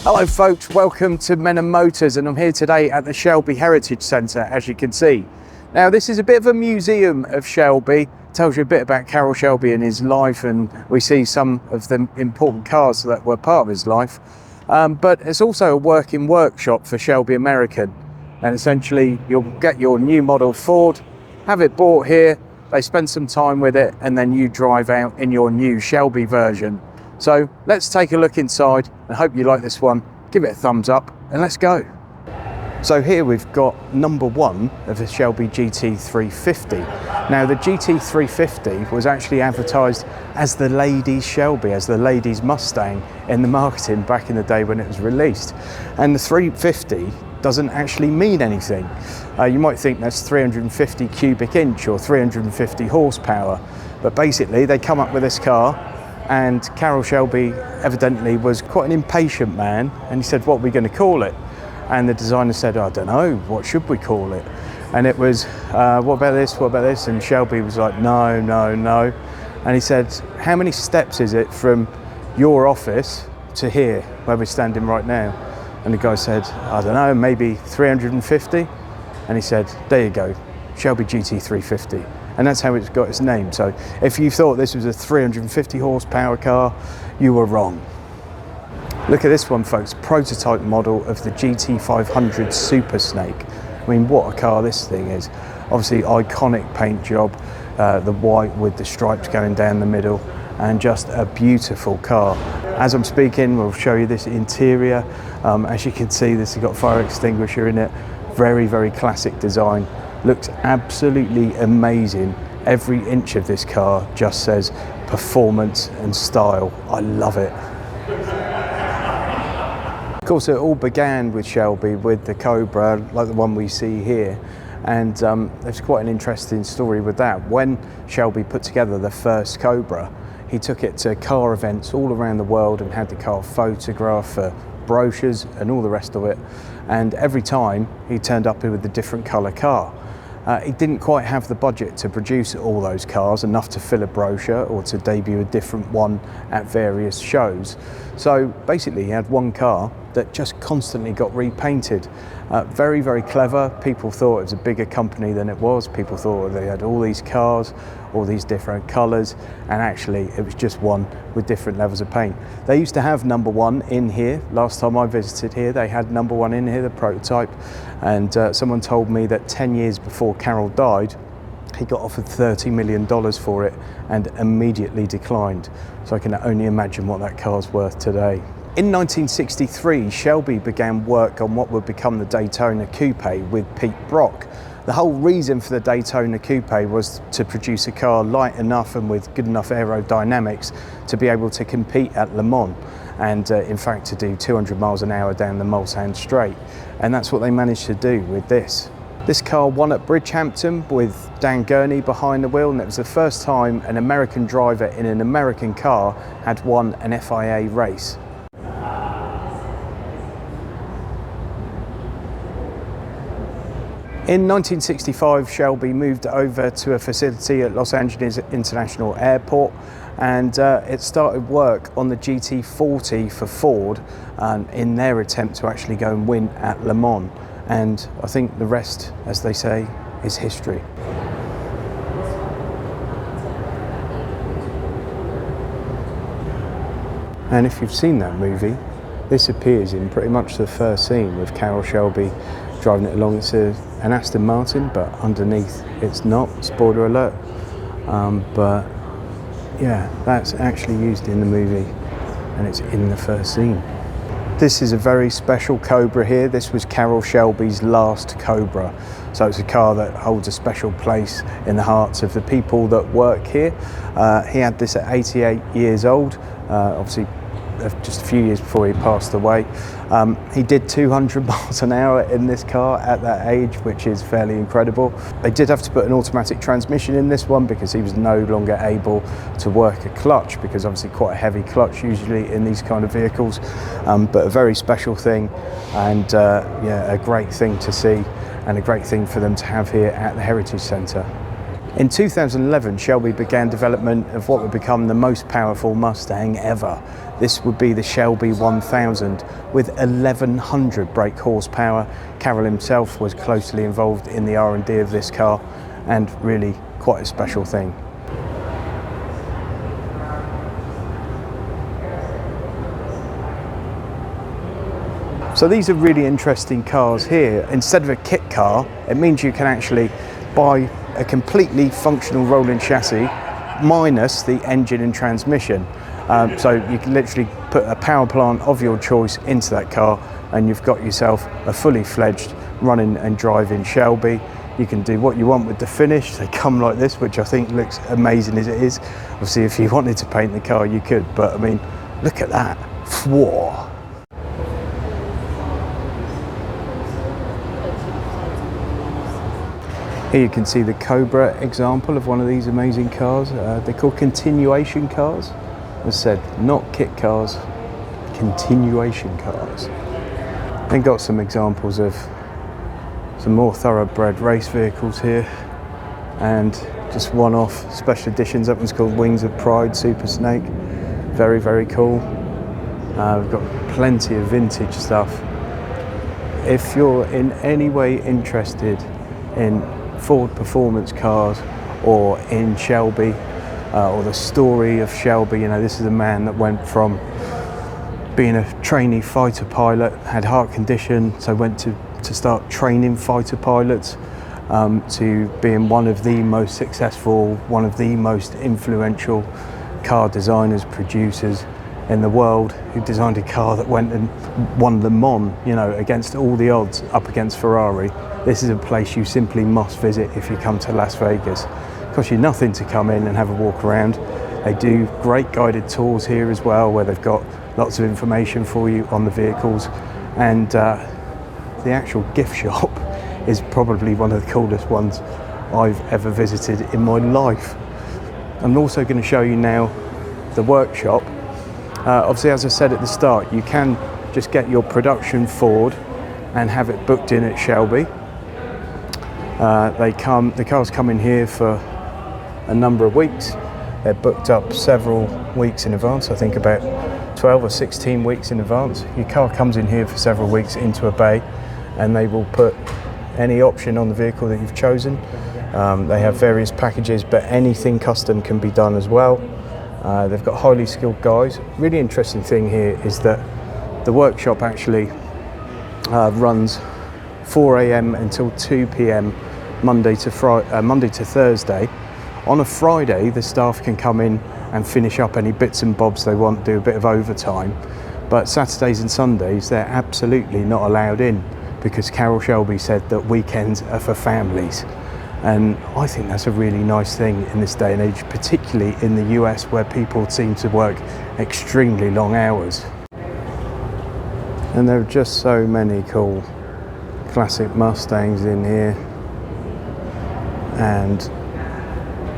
Hello folks, welcome to Men & Motors, and I'm here today at the Shelby Heritage Centre, as you can see. Now this is a bit of a museum of Shelby, tells you a bit about Carroll Shelby and his life, and we see some of the important cars that were part of his life. But it's also a working workshop for Shelby American, and essentially you'll get your new model Ford, have it bought here, they spend some time with it, and then you drive out in your new Shelby version. So let's take a look inside and hope you like this one. Give it a thumbs up and let's go. So here we've got number one of the Shelby GT350. Now the GT350 was actually advertised as the ladies' Shelby, as the ladies' Mustang in the marketing back in the day when it was released. And the 350 doesn't actually mean anything. You might think that's 350 cubic inch or 350 horsepower, but basically they come up with this car, and Carroll Shelby evidently was quite an impatient man, and he said, what are we going to call it? And the designer said, I don't know, what should we call it? And it was, what about this, what about this? And Shelby was like, no, no, no. And he said, how many steps is it from your office to here, where we're standing right now? And the guy said, I don't know, maybe 350? And he said, there you go, Shelby GT350. And that's how it's got its name. So if you thought this was a 350 horsepower car, you were wrong. Look at this one, folks, prototype model of the GT500 Super Snake. I mean, what a car this thing is. Obviously iconic paint job, the white with the stripes going down the middle, and just a beautiful car. As I'm speaking, we'll show you this interior. As you can see, this has got a fire extinguisher in it. Very, very classic design. Looks absolutely amazing. Every inch of this car just says performance and style. I love it. Of course, it all began with Shelby, with the Cobra, like the one we see here. And there's quite an interesting story with that. When Shelby put together the first Cobra, he took it to car events all around the world and had the car photographed for brochures and all the rest of it. And every time he turned up with a different colour car. He didn't quite have the budget to produce all those cars, enough to fill a brochure or to debut a different one at various shows. So basically he had one car that just constantly got repainted. Very, very clever. People thought it was a bigger company than it was. People thought they had all these cars, all these different colours, and actually it was just one with different levels of paint. They used to have number one in here. Last time I visited here, they had number one in here, the prototype, and someone told me that 10 years before Carroll died, he got offered $30 million for it and immediately declined. So I can only imagine what that car's worth today. In 1963, Shelby began work on what would become the Daytona Coupe with Pete Brock. The whole reason for the Daytona Coupe was to produce a car light enough and with good enough aerodynamics to be able to compete at Le Mans, and in fact to do 200 miles an hour down the Mulsanne Straight. And that's what they managed to do with this. This car won at Bridgehampton with Dan Gurney behind the wheel, and it was the first time an American driver in an American car had won an FIA race. In 1965, Shelby moved over to a facility at Los Angeles International Airport, and it started work on the GT40 for Ford in their attempt to actually go and win at Le Mans. And I think the rest, as they say, is history. And if you've seen that movie, this appears in pretty much the first scene with Carroll Shelby driving it along. It's an Aston Martin, but underneath it's not, spoiler alert. But yeah, that's actually used in the movie and it's in the first scene. This is a very special Cobra here. This was Carroll Shelby's last Cobra. So it's a car that holds a special place in the hearts of the people that work here. He had this at 88 years old, obviously just a few years before he passed away. He did 200 miles an hour in this car at that age, which is fairly incredible. They did have to put an automatic transmission in this one because he was no longer able to work a clutch, because obviously quite a heavy clutch usually in these kind of vehicles, but a very special thing, and yeah, a great thing to see and a great thing for them to have here at the Heritage Centre. In 2011, Shelby began development of what would become the most powerful Mustang ever. This would be the Shelby 1000 with 1100 brake horsepower. Carroll himself was closely involved in the R&D of this car, and really quite a special thing. So these are really interesting cars here. Instead of a kit car, it means you can actually buy a completely functional rolling chassis minus the engine and transmission. So you can literally put a power plant of your choice into that car and you've got yourself a fully fledged running and driving Shelby. You can do what you want with the finish. They come like this, which I think looks amazing as it is. Obviously, if you wanted to paint the car, you could, but I mean, look at that. Whoa. Here you can see the Cobra example of one of these amazing cars. They're called continuation cars. As I said, not kit cars, continuation cars. Then got some examples of some more thoroughbred race vehicles here, and just one-off special editions. That one's called Wings of Pride Super Snake. Very, very cool. We've got plenty of vintage stuff. If you're in any way interested in Ford performance cars or in Shelby or the story of Shelby, you know, this is a man that went from being a trainee fighter pilot, had heart condition, so went to start training fighter pilots, to being one of the most successful, one of the most influential car designers, producers in the world, who designed a car that went and won Le Mans, you know, against all the odds, up against Ferrari. This is a place you simply must visit if you come to Las Vegas. It costs you nothing to come in and have a walk around. They do great guided tours here as well, where they've got lots of information for you on the vehicles, and the actual gift shop is probably one of the coolest ones I've ever visited in my life. I'm also going to show you now the workshop. Obviously, as I said at the start, you can just get your production Ford and have it booked in at Shelby. The cars come in here for a number of weeks. They're booked up several weeks in advance, I think about 12 or 16 weeks in advance. Your car comes in here for several weeks into a bay, and they will put any option on the vehicle that you've chosen. They have various packages, but anything custom can be done as well. They've got highly skilled guys. Really interesting thing here is that the workshop actually runs 4 AM until 2 PM Monday to Thursday. On a Friday, the staff can come in and finish up any bits and bobs they want, do a bit of overtime. But Saturdays and Sundays, they're absolutely not allowed in, because Carroll Shelby said that weekends are for families. And I think that's a really nice thing in this day and age, particularly in the US, where people seem to work extremely long hours. And there are just so many cool classic Mustangs in here, and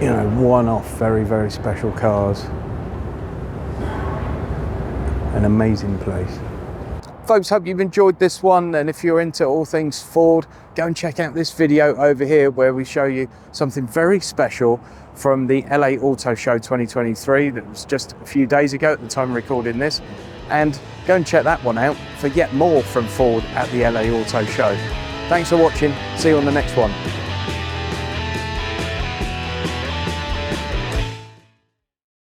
you know, one-off, very, very special cars. An amazing place. Folks, hope you've enjoyed this one, and if you're into all things Ford, go and check out this video over here where we show you something very special from the LA Auto Show 2023 that was just a few days ago at the time of recording this, and go and check that one out for yet more from Ford at the LA Auto Show. Thanks for watching, see you on the next one.